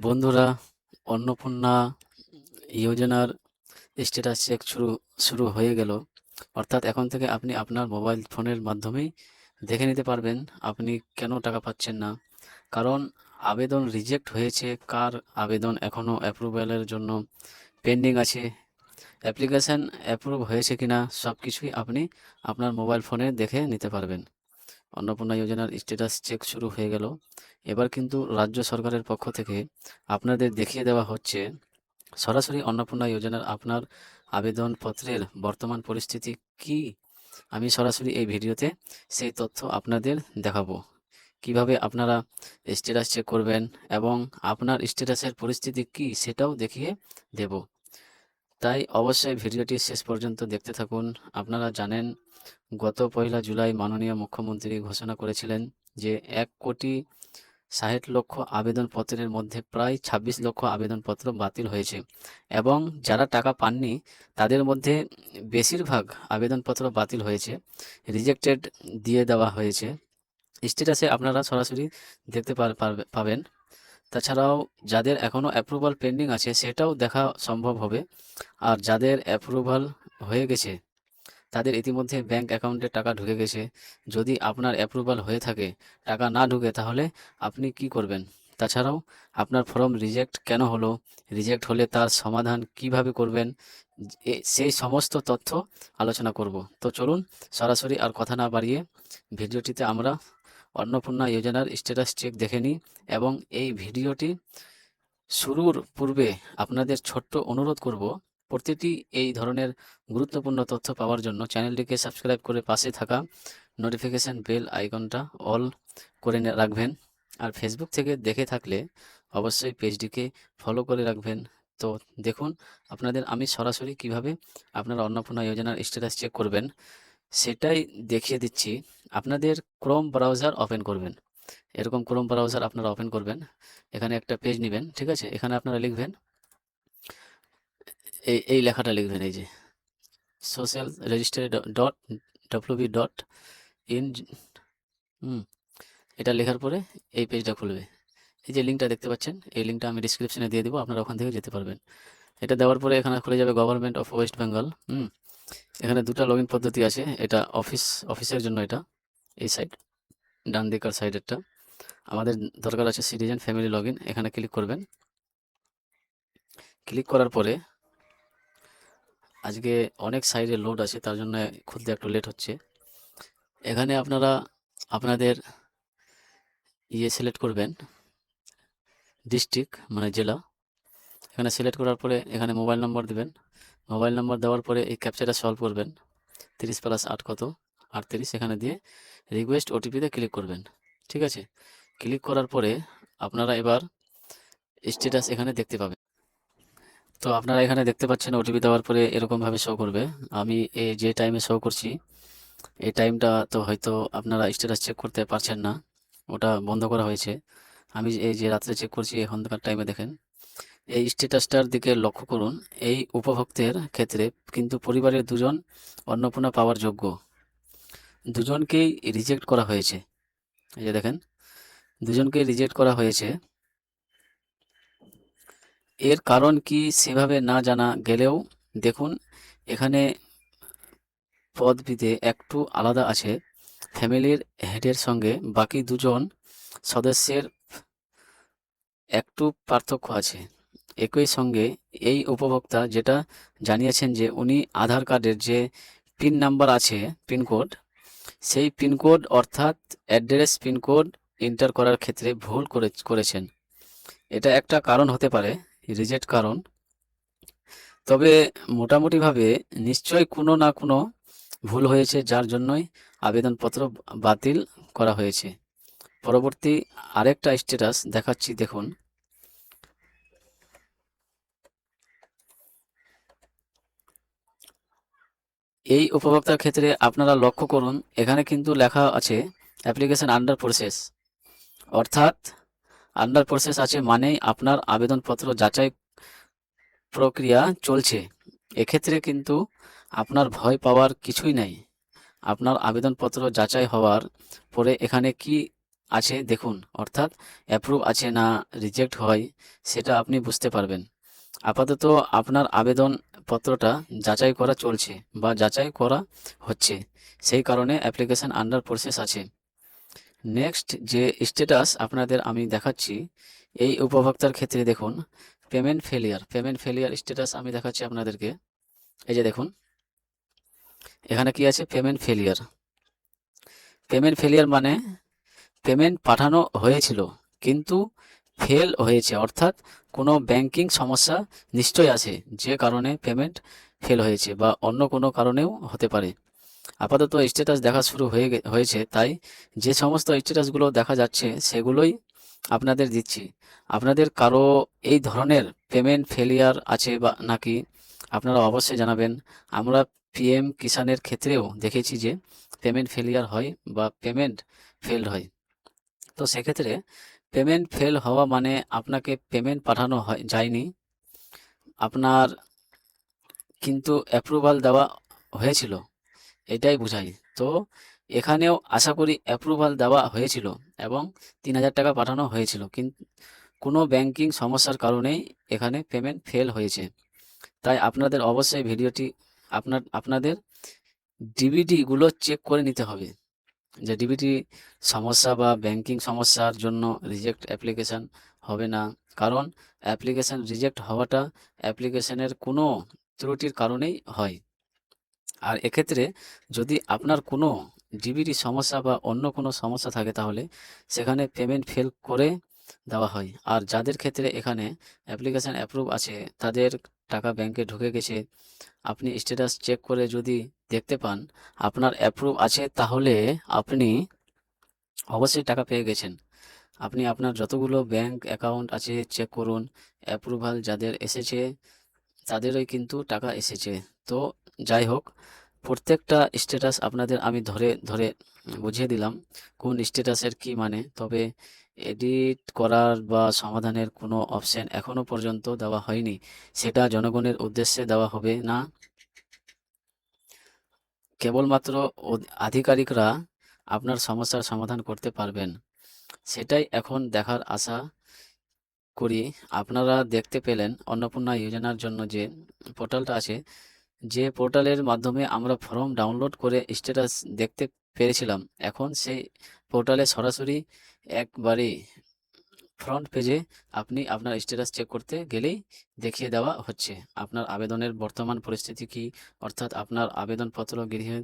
বন্ধুরা, অন্নপূর্ণা যোজনার status check শুরু হয়ে গেল। অর্থাৎ এখন থেকে আপনি আপনার মোবাইল ফোনের মাধ্যমেই দেখে নিতে পারবেন আপনি কেন টাকা পাচ্ছেন না, কারণ আবেদন রিজেক্ট হয়েছে, কার আবেদন এখনও অ্যাপ্রুভালের জন্য পেন্ডিং আছে, অ্যাপ্লিকেশান অ্যাপ্রুভ হয়েছে কিনা সব কিছুই আপনি আপনার মোবাইল ফোনে দেখে নিতে পারবেন। অন্নপূর্ণা যোজনার স্ট্যাটাস চেক শুরু হয়ে গেল। এবার কিন্তু রাজ্য সরকারের পক্ষ থেকে আপনাদের দেখিয়ে দেওয়া হচ্ছে সরাসরি অন্নপূর্ণা যোজনার আপনার আবেদনপত্রের বর্তমান পরিস্থিতি কি। আমি সরাসরি এই ভিডিওতে সেই তথ্য আপনাদের দেখাবো, কিভাবে আপনারা স্ট্যাটাস চেক করবেন এবং আপনার স্ট্যাটাসের পরিস্থিতি কি সেটাও দেখিয়ে দেব। তাই অবশ্যই ভিডিওটি শেষ পর্যন্ত দেখতে থাকুন। আপনারা জানেন, গত 1 জুলাই মাননীয় মুখ্যমন্ত্রী ঘোষণা করেছিলেন যে 1,60,00,000 আবেদনপত্রের মধ্যে প্রায় 26 লক্ষ আবেদনপত্র বাতিল হয়েছে এবং যারা টাকা পাননি তাদের মধ্যে বেশিরভাগ আবেদনপত্র বাতিল হয়েছে, রিজেক্টেড দিয়ে দেওয়া হয়েছে। স্ট্যাটাসে আপনারা সরাসরি দেখতে পাবেন। তাছাড়াও যাদের এখনও অ্যাপ্রুভাল পেন্ডিং আছে সেটাও দেখা সম্ভব হবে, আর যাদের অ্যাপ্রুভাল হয়ে গেছে তাদের ইতিমধ্যে ব্যাংক অ্যাকাউন্টে টাকা ঢুকে গেছে। যদি আপনার অ্যাপ্রুভাল হয়ে থাকে, টাকা না ঢুকে, তাহলে আপনি কি করবেন? তাছাড়াও আপনার ফর্ম রিজেক্ট কেন হলো, রিজেক্ট হলে তার সমাধান কিভাবে করবেন, সেই সমস্ত তথ্য আলোচনা করব। তো চলুন সরাসরি আর কথা না বাড়িয়ে ভিডিওটিতে আমরা অন্নপূর্ণা যোজনার স্ট্যাটাস চেক দেখে নিই। এবং এই ভিডিওটি শুরুর পূর্বে আপনাদের ছোট্ট অনুরোধ করব, প্রতিটি এই ধরনের গুরুত্বপূর্ণ তথ্য পাওয়ার জন্য চ্যানেলটিকে সাবস্ক্রাইব করে পাশে থাকা নোটিফিকেশান বেল আইকনটা অল করে রাখবেন। আর ফেসবুক থেকে দেখে থাকলে অবশ্যই পেজটিকে ফলো করে রাখবেন। তো দেখুন, আপনাদের আমি সরাসরি কিভাবে আপনারা অন্নপূর্ণা যোজনার স্ট্যাটাস চেক করবেন সেটাই দেখিয়ে দিচ্ছি। আপনাদের ক্রোম ব্রাউজার ওপেন করবেন, এরকম ক্রোম ব্রাউজার আপনারা ওপেন করবেন। এখানে একটা পেজ নেবেন, ঠিক আছে? এখানে আপনারা লিখবেন, এই লেখাটা লিখবেন, এই যে social registry dot WB dot in. এটা লেখার পরে এই পেজটা খুলবে। এই যে লিঙ্কটা দেখতে পাচ্ছেন, এই লিঙ্কটা আমি ডিসক্রিপশনে দিয়ে দেবো, আপনারা ওখান থেকে যেতে পারবেন। এটা দেওয়ার পরে এখানে খুলে যাবে গভর্নমেন্ট অফ ওয়েস্ট বেঙ্গল। এখানে দুটো লগ ইন পদ্ধতি আছে, এটা অফিসের জন্য, এটা এই সাইড ডান দিকার সাইডেরটা। আমাদের দরকার আছে সিটিজেন ফ্যামিলি লগ ইন। এখানে ক্লিক করবেন। ক্লিক করার পরে আজকে অনেক সাইডে লোড আছে, তার জন্য খুলতে একটু লেট হচ্ছে। এখানে আপনারা আপনাদের সিলেক্ট করবেন, ডিস্ট্রিক্ট মানে জেলা। এখানে সিলেক্ট করার পরে এখানে মোবাইল নম্বর দেবেন। মোবাইল নম্বর দেওয়ার পরে এই ক্যাপচাটা সলভ করবেন, 30 + 8 কত, 38। এখানে দিয়ে রিকোয়েস্ট ওটিপিতে ক্লিক করবেন, ঠিক আছে? ক্লিক করার পরে আপনারা এবার স্ট্যাটাস এখানে দেখতে পাবেন। তো আপনারা এখানে দেখতে পাচ্ছেন ওটিপি দেওয়ার পরে এরকমভাবে শো করবে। আমি যে টাইমে শো করছি এই টাইমটা তো হয়তো আপনারা স্ট্যাটাস চেক করতে পারছেন না, ওটা বন্ধ করা হয়েছে। আমি এই যে রাত্রে চেক করছি এখনকার টাইমে দেখেন। এই স্ট্যাটাসটার দিকে লক্ষ্য করুন। এই উপভোক্তের ক্ষেত্রে কিন্তু পরিবারের দুজন অন্নপূর্ণা পাওয়ার যোগ্য, দুজনকেই রিজেক্ট করা হয়েছে। এই যে দেখেন, দুজনকেই রিজেক্ট করা হয়েছে। এর কারণ কি সেভাবে না জানা গেলেও দেখুন, এখানে পদবিতে একটু আলাদা আছে। ফ্যামিলির হেডের সঙ্গে বাকি দুজন সদস্যের একটু পার্থক্য আছে। একই সঙ্গে এই উপভোক্তা যেটা জানিয়েছেন যে উনি আধার কার্ডের যে পিন নাম্বার আছে, পিনকোড, সেই পিনকোড অর্থাৎ অ্যাড্রেস পিনকোড এন্টার করার ক্ষেত্রে ভুল করেছেন। এটা একটা কারণ হতে পারে, রিজেক্ট কারণ। তবে মোটামুটিভাবে নিশ্চয়ই কোনো না কোনো ভুল হয়েছে, যার জন্যই আবেদনপত্র বাতিল করা হয়েছে। পরবর্তী আরেকটা স্ট্যাটাস দেখাচ্ছি, দেখুন। এই উপভোক্তার ক্ষেত্রে আপনারা লক্ষ্য করুন, এখানে কিন্তু লেখা আছে অ্যাপ্লিকেশন আন্ডার প্রসেস। অর্থাৎ আন্ডার প্রসেস আছে মানেই আপনার আবেদনপত্র যাচাই প্রক্রিয়া চলছে। এক্ষেত্রে কিন্তু আপনার ভয় পাওয়ার কিছুই নাই। আপনার আবেদনপত্র যাচাই হওয়ার পরে এখানে কি আছে দেখুন, অর্থাৎ অ্যাপ্রুভ আছে না রিজেক্ট হয় সেটা আপনি বুঝতে পারবেন। আপাতত আপনার আবেদন পত্রটা যাচাই করা চলছে বা যাচাই করা হচ্ছে, সেই কারণে অ্যাপ্লিকেশন আন্ডার প্রসেস আছে। নেক্সট যে স্ট্যাটাস আপনাদের আমি দেখাচ্ছি এই উপভোক্তার ক্ষেত্রে, দেখুন পেমেন্ট ফেলিয়ার স্ট্যাটাস আমি দেখাচ্ছি আপনাদেরকে। এই যে দেখুন, এখানে কি আছে, পেমেন্ট ফেলিয়ার মানে পেমেন্ট পাঠানো হয়েছিল কিন্তু ফেল হয়েছে, অর্থাৎ কোনো ব্যাংকিং সমস্যা নিশ্চয়ই আছে যে কারণে পেমেন্ট ফেল হয়েছে, বা অন্য কোনো কারণেও হতে পারে। আপাতত স্ট্যাটাস দেখা শুরু হয়েছে, তাই যে সমস্ত স্ট্যাটাসগুলো দেখা যাচ্ছে সেগুলোই আপনাদের দিচ্ছি। আপনাদের কারো এই ধরনের পেমেন্ট ফেলিয়ার আছে বা নাকি আপনারা অবশ্যই জানাবেন। আমরা পিএম কিষাণের ক্ষেত্রেও দেখেছি যে পেমেন্ট ফেলিয়ার হয় বা পেমেন্ট ফেলড হয়। তো সেক্ষেত্রে পেমেন্ট ফেল হওয়া মানে আপনাকে পেমেন্ট পাঠানো যায়নি, আপনার কিন্তু অ্যাপ্রুভাল দেওয়া হয়েছিল, এটাই বোঝায়। তো এখানেও আশা করি অ্যাপ্রুভাল দেওয়া হয়েছিল এবং ৩,০০০ টাকা পাঠানো হয়েছিল, কিন্তু কোনো ব্যাংকিং সমস্যার কারণেই এখানে পেমেন্ট ফেল হয়েছে। তাই আপনাদের অবশ্যই ভিডিওটি আপনাদের ডিবিটিগুলো চেক করে নিতে হবে যে ডিবিটি সমস্যা বা ব্যাংকিং সমস্যার জন্য রিজেক্ট অ্যাপ্লিকেশান হবে না, কারণ অ্যাপ্লিকেশান রিজেক্ট হওয়াটা অ্যাপ্লিকেশানের কোনো ত্রুটির কারণেই হয়। আর এক্ষেত্রে যদি আপনার কোনো ডিবিটি সমস্যা বা অন্য কোনো সমস্যা থাকে তাহলে সেখানে পেমেন্ট ফেল করে দেওয়া হয়। আর যাদের ক্ষেত্রে এখানে অ্যাপ্লিকেশান অ্যাপ্রুভ আছে, তাদের টাকা ব্যাংকে ঢুকে গেছে, আপনি স্ট্যাটাস চেক করে যদি দেখতে পান আপনার অ্যাপ্রুভ আছে, তাহলে আপনি অবশ্যই টাকা পেয়ে গেছেন। আপনি আপনার যতগুলো ব্যাংক অ্যাকাউন্ট আছে চেক করুন, অ্যাপ্রুভাল যাদের এসেছে তাদেরই কিন্তু টাকা এসেছে। তো যাই হোক, প্রত্যেকটা স্ট্যাটাস আপনাদের আমি ধরে ধরে বুঝিয়ে দিলাম কোন স্ট্যাটাসের কি মানে। তবে এডিট করার বা সমাধানের কোনো অপশন এখনো পর্যন্ত দেওয়া হয়নি, সেটা জনগণের উদ্দেশ্যে দেওয়া হবে না। কেবলমাত্র আধিকারিকরা আপনার সমস্যার সমাধান করতে পারবেন, সেটাই এখন দেখার আশা করি। আপনারা দেখতে পেলেন অন্নপূর্ণা যোজনার জন্য যে পোর্টালটা আছে, যে পোর্টালের মাধ্যমে আমরা ফর্ম ডাউনলোড করে স্ট্যাটাস দেখতে পেরেছিলাম, এখন সেই পোর্টালে সরাসরি একবারে ফ্রন্ট পেজে আপনি আপনার স্ট্যাটাস চেক করতে গেলেই দেখিয়ে দেওয়া হচ্ছে আপনার আবেদনের বর্তমান পরিস্থিতি কি, অর্থাৎ আপনার আবেদনপত্র গৃহীত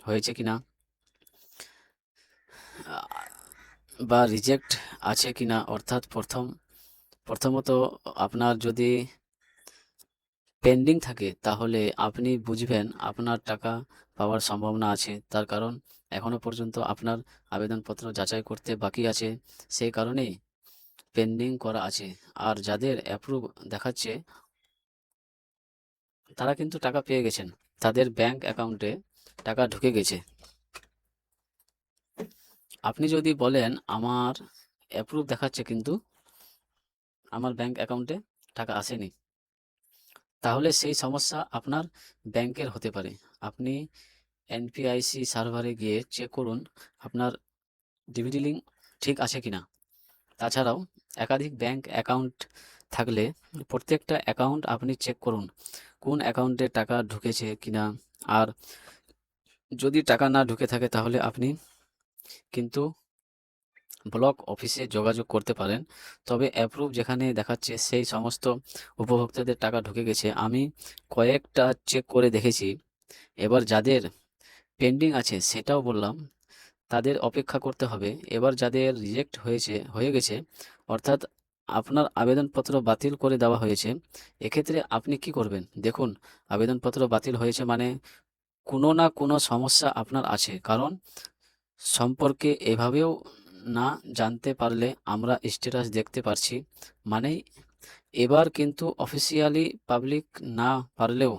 হয়েছে কিনা বা রিজেক্ট আছে কিনা। অর্থাৎ প্রথমত আপনার যদি পেন্ডিং থাকে তাহলে আপনি বুঝবেন আপনার টাকা পাওয়ার সম্ভাবনা আছে, তার কারণ এখনো পর্যন্ত আপনার আবেদনপত্র যাচাই করতে বাকি আছে, সেই কারণেই পেন্ডিং করা আছে। আর যাদের অ্যাপ্রুভ দেখাচ্ছে তারা কিন্তু টাকা পেয়ে গেছেন, তাদের ব্যাংক অ্যাকাউন্টে টাকা ঢুকে গেছে। আপনি যদি বলেন আমার অ্যাপ্রুভ দেখাচ্ছে কিন্তু আমার ব্যাংক অ্যাকাউন্টে টাকা আসেনি, তাহলে সেই সমস্যা আপনার ব্যাংকের হতে পারে। আপনি এনপিআইসি সার্ভারে গিয়ে চেক করুন আপনার ডিবিটি লিঙ্ক ঠিক আছে কিনা। তাছাড়াও একাধিক ব্যাংক অ্যাকাউন্ট থাকলে প্রত্যেকটা অ্যাকাউন্ট আপনি চেক করুন কোন অ্যাকাউন্টে টাকা ঢুকেছে কিনা। আর যদি টাকা না ঢুকে থাকে তাহলে আপনি কিন্তু ব্লক অফিসে যোগাযোগ করতে পারেন। তবে অ্যাপ্রুভ যেখানে দেখাচ্ছে সেই সমস্ত উপভোক্তাদের টাকা ঢুকে গেছে। আমি কয়েকটা চেক করে দেখেছি। এবার যাদের পেন্ডিং আছে সেটাও বললাম, তাদের অপেক্ষা করতে হবে। এবার যাদের রিজেক্ট হয়ে গেছে, অর্থাৎ আপনার আবেদনপত্র বাতিল করে দেওয়া হয়েছে, এক্ষেত্রে আপনি কি করবেন? দেখুন, আবেদনপত্র বাতিল হয়েছে মানে কোনো না কোনো সমস্যা আপনার আছে, কারণ সম্পর্কে এভাবেও না জানতে পারলে আমরা স্ট্যাটাস দেখতে পারছি মানেই এবার কিন্তু অফিসিয়ালি পাবলিক না পারলেও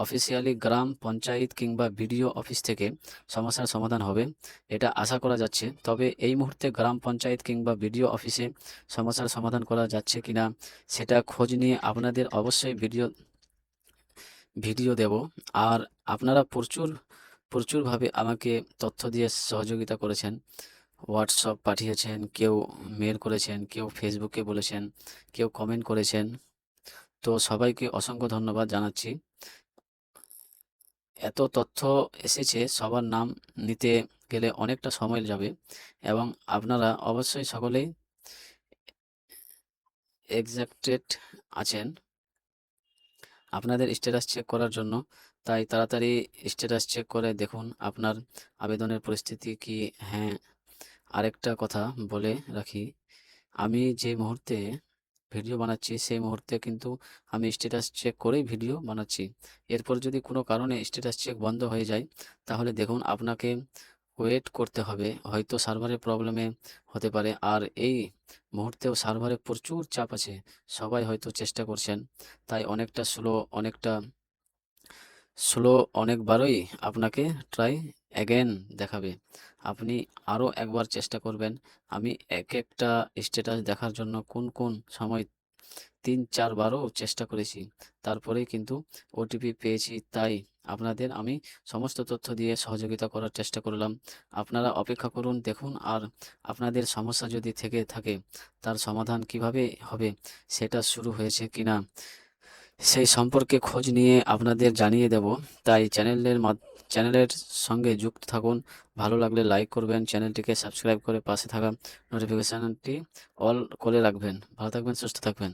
অফিসিয়ালি গ্রাম পঞ্চায়েত কিংবা বিডিও অফিস থেকে সমস্যার সমাধান হবে, এটা আশা করা যাচ্ছে। তবে এই মুহূর্তে গ্রাম পঞ্চায়েত কিংবা বিডিও অফিসে সমস্যার সমাধান করা যাচ্ছে কিনা সেটা খোঁজ নিয়ে আপনাদের অবশ্যই ভিডিও দেব। আর আপনারা প্রচুরভাবে আমাকে তথ্য দিয়ে সহযোগিতা করেছেন, হোয়াটসঅ্যাপ পাঠিয়েছেন, কেউ মেল করেছেন, কেউ ফেসবুকে বলেছেন, কেউ কমেন্ট করেছেন। তো সবাইকে অসংখ্য ধন্যবাদ জানাচ্ছি। এত তথ্য এসেছে, সবার নাম নিতে গেলে অনেকটা সময় যাবে এবং আপনারা অবশ্যই সকলেই এক্সাক্টেড আছেন আপনাদের স্ট্যাটাস চেক করার জন্য। তাই তাড়াতাড়ি স্ট্যাটাস চেক করে দেখুন আপনার আবেদনের পরিস্থিতি কি। হ্যাঁ, আরেকটা কথা বলে রাখি, আমি যে মুহূর্তে ভিডিও বানাচ্ছি সেই মুহূর্তে কিন্তু আমি স্ট্যাটাস চেক করেই ভিডিও বানাচ্ছি। এরপর যদি কোনো কারণে স্ট্যাটাস চেক বন্ধ হয়ে যায় তাহলে দেখুন আপনাকে ওয়েট করতে হবে, হয়তো সার্ভারের প্রবলেমে হতে পারে। আর এই মুহূর্তেও সার্ভারে প্রচুর চাপ আছে, সবাই হয়তো চেষ্টা করছেন, তাই অনেকটা স্লো অনেকবারই আপনাকে ট্রাই অ্যাগেন দেখাবে। আপনি আরও একবার চেষ্টা করবেন। আমি এক একটা স্ট্যাটাস দেখার জন্য কোন কোন সময় ৩-৪ বারও চেষ্টা করেছি, তারপরেই কিন্তু ওটিপি পেয়েছি। তাই আপনাদের আমি সমস্ত তথ্য দিয়ে সহযোগিতা করার চেষ্টা করলাম। আপনারা অপেক্ষা করুন, দেখুন। আর আপনাদের সমস্যা যদি থেকে থাকে তার সমাধান কিভাবে হবে সেটা শুরু হয়েছে কিনা সেই সম্পর্কে খোঁজ নিয়ে আপনাদের জানিয়ে দেব। তাই চ্যানেলের সঙ্গে যুক্ত থাকুন। ভালো লাগলে লাইক করবেন, চ্যানেলটিকে সাবস্ক্রাইব করে পাশে থাকা নোটিফিকেশনটি অল করে রাখবেন। ভালো থাকবেন, সুস্থ থাকবেন।